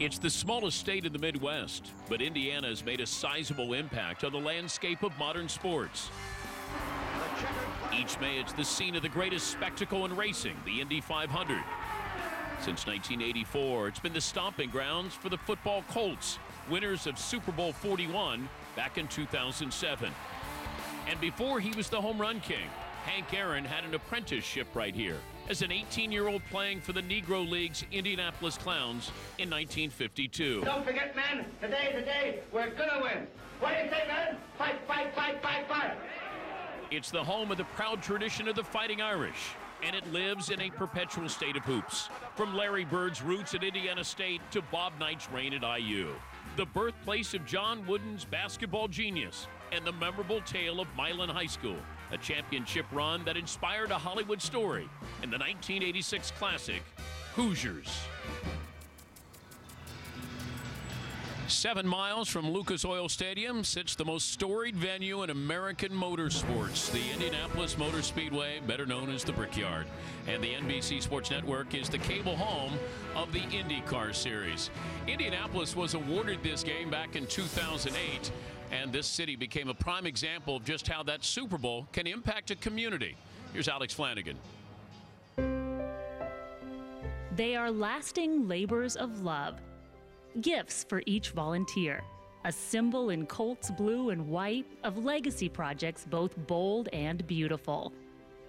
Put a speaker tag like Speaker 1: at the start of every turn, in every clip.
Speaker 1: It's the smallest state in the Midwest, but Indiana has made a sizable impact on the landscape of modern sports. Each May, it's the scene of the greatest spectacle in racing, the Indy 500. Since 1984, it's been the stomping grounds for the football Colts, winners of Super Bowl 41 back in 2007. And before he was the home run king, Hank Aaron had an apprenticeship right here as an 18-year-old playing for the Negro League's Indianapolis Clowns in 1952.
Speaker 2: Don't forget, man, today's the day we're gonna win. What do you say, man? Fight, fight, fight, fight, fight.
Speaker 1: It's the home of the proud tradition of the Fighting Irish, and it lives in a perpetual state of hoops. From Larry Bird's roots at Indiana State to Bob Knight's reign at IU. The birthplace of John Wooden's basketball genius and the memorable tale of Milan High School, a championship run that inspired a Hollywood story in the 1986 classic, Hoosiers. 7 miles from Lucas Oil Stadium sits the most storied venue in American motorsports, the Indianapolis Motor Speedway, better known as the Brickyard. And the NBC Sports Network is the cable home of the IndyCar Series. Indianapolis was awarded this game back in 2008, and this city became a prime example of just how that Super Bowl can impact a community. Here's Alex Flanagan.
Speaker 3: They are lasting labors of love. Gifts for each volunteer. A symbol in Colts blue and white of legacy projects both bold and beautiful.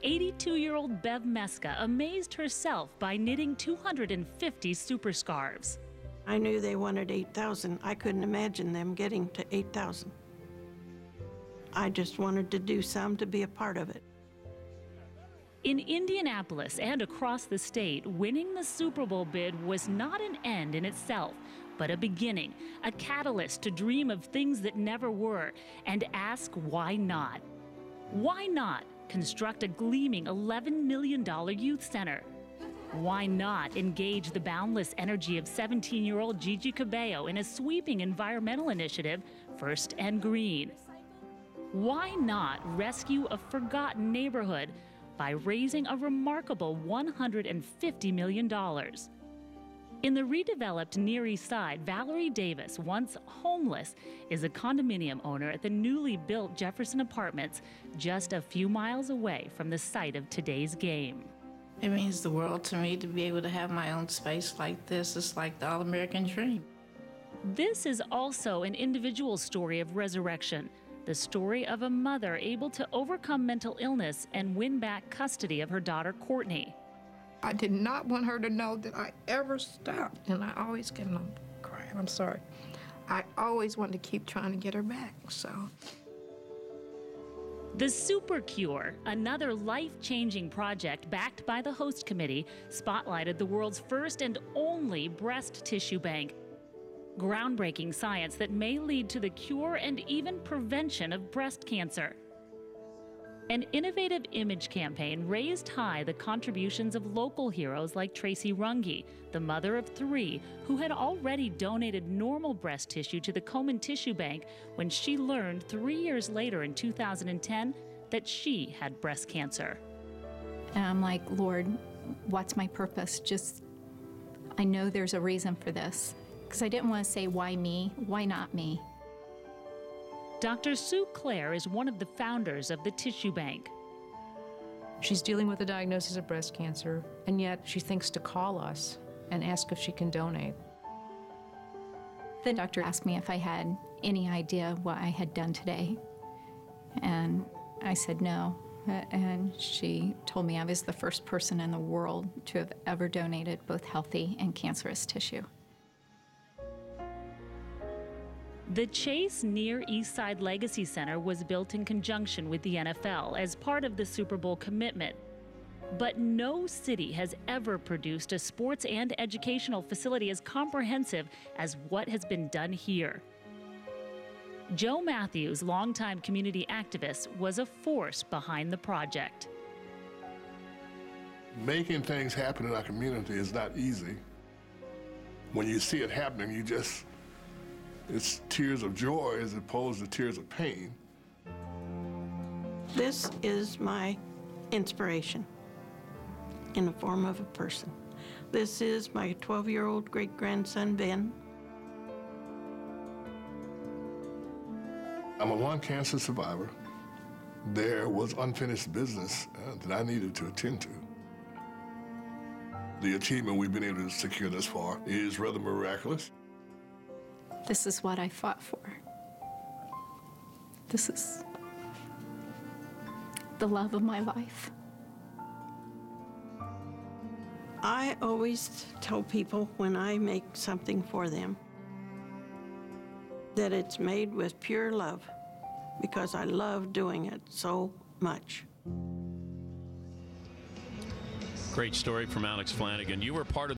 Speaker 3: 82-year-old Bev Meska amazed herself by knitting 250 super scarves.
Speaker 4: I knew they wanted 8,000. I couldn't imagine them getting to 8,000. I just wanted to do some to be a part of it.
Speaker 3: In Indianapolis and across the state, winning the Super Bowl bid was not an end in itself, but a beginning, a catalyst to dream of things that never were, and ask why not? Why not construct a gleaming $11 million youth center? Why not engage the boundless energy of 17-year-old Gigi Cabello in a sweeping environmental initiative, First and Green? Why not rescue a forgotten neighborhood by raising a remarkable $150 million? In the redeveloped Near East Side, Valerie Davis, once homeless, is a condominium owner at the newly built Jefferson Apartments, just a few miles away from the site of today's game.
Speaker 5: It means the world to me to be able to have my own space like this. It's like the all-American dream.
Speaker 3: This is also an individual story of resurrection, the story of a mother able to overcome mental illness and win back custody of her daughter, Courtney.
Speaker 6: I did not want her to know that I ever stopped, and I always get on crying. I'm sorry. I always wanted to keep trying to get her back, so.
Speaker 3: The Super Cure, another life-changing project backed by the host committee, spotlighted the world's first and only breast tissue bank. Groundbreaking science that may lead to the cure and even prevention of breast cancer. An innovative image campaign raised high the contributions of local heroes like Tracy Runge, the mother of 3, who had already donated normal breast tissue to the Komen Tissue Bank when she learned 3 years later in 2010 that she had breast cancer.
Speaker 7: And I'm like, Lord, what's my purpose? I know there's a reason for this. Because I didn't want to say, why me? Why not me?
Speaker 3: Dr. Sue Clare is one of the founders of the Tissue Bank.
Speaker 8: She's dealing with a diagnosis of breast cancer, and yet she thinks to call us and ask if she can donate.
Speaker 7: The doctor asked me if I had any idea what I had done today, and I said no. And she told me I was the first person in the world to have ever donated both healthy and cancerous tissue.
Speaker 3: The Chase Near East Side Legacy Center was built in conjunction with the NFL as part of the Super Bowl commitment. But no city has ever produced a sports and educational facility as comprehensive as what has been done here. Joe Matthews, longtime community activist, was a force behind the project.
Speaker 9: Making things happen in our community is not easy. When you see it happening, it's tears of joy as opposed to tears of pain.
Speaker 4: This is my inspiration in the form of a person. This is my 12-year-old great-grandson, Ben.
Speaker 9: I'm a lung cancer survivor. There was unfinished business that I needed to attend to. The achievement we've been able to secure thus far is rather miraculous.
Speaker 7: This is what I fought for. This is the love of my life.
Speaker 4: I always tell people when I make something for them that it's made with pure love, because I love doing it so much.
Speaker 1: Great story from Alex Flanagan. You were part of